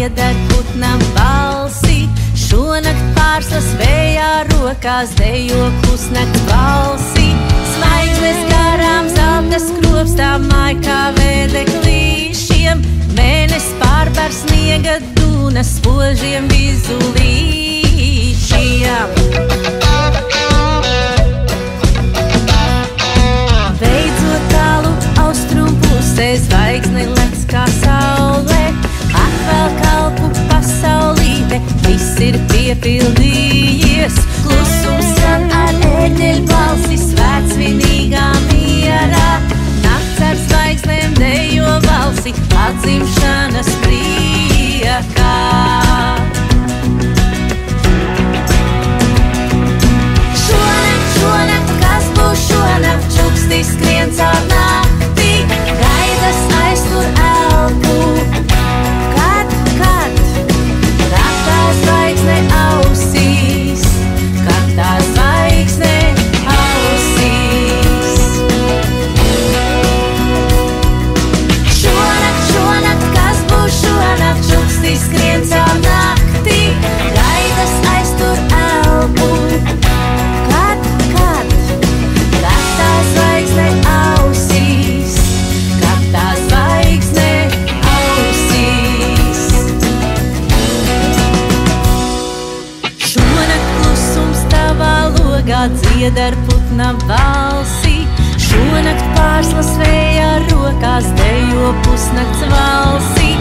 dzied ar putnam balsi. Šonakt pārslas vējā rokās dejo klusnakt valsi. Zvaigznes garām zelta skropstām māj kā vēdeklīšiem. Mēnes pārbar sniega dūnas spožiem vizulīšiem. Beidzot tālu austrum pusē zvaigzne lec kā saule. Atvēl kalpu pasaulīte, viss ir piepildījies. Klusums skan ar ēģeļu balsi, svēts svinīgā mierā. Nakts ar zvaigznēm dejo balsi, atzimšanas priekā. Šonakt, kas būs šonakt, čuksti skrien caur nakti, gaidas aiztur elpu. Kad tā zvaigzne ausīs, kad tā zvaigzne ausīs. Šonakt, kas būs šonakt, čuksti skrien caur nakti, gaidas aiztur elpu. Dzied ar putna balsi, šonakt pārslas vējā rokās dejo pusnakts valsi.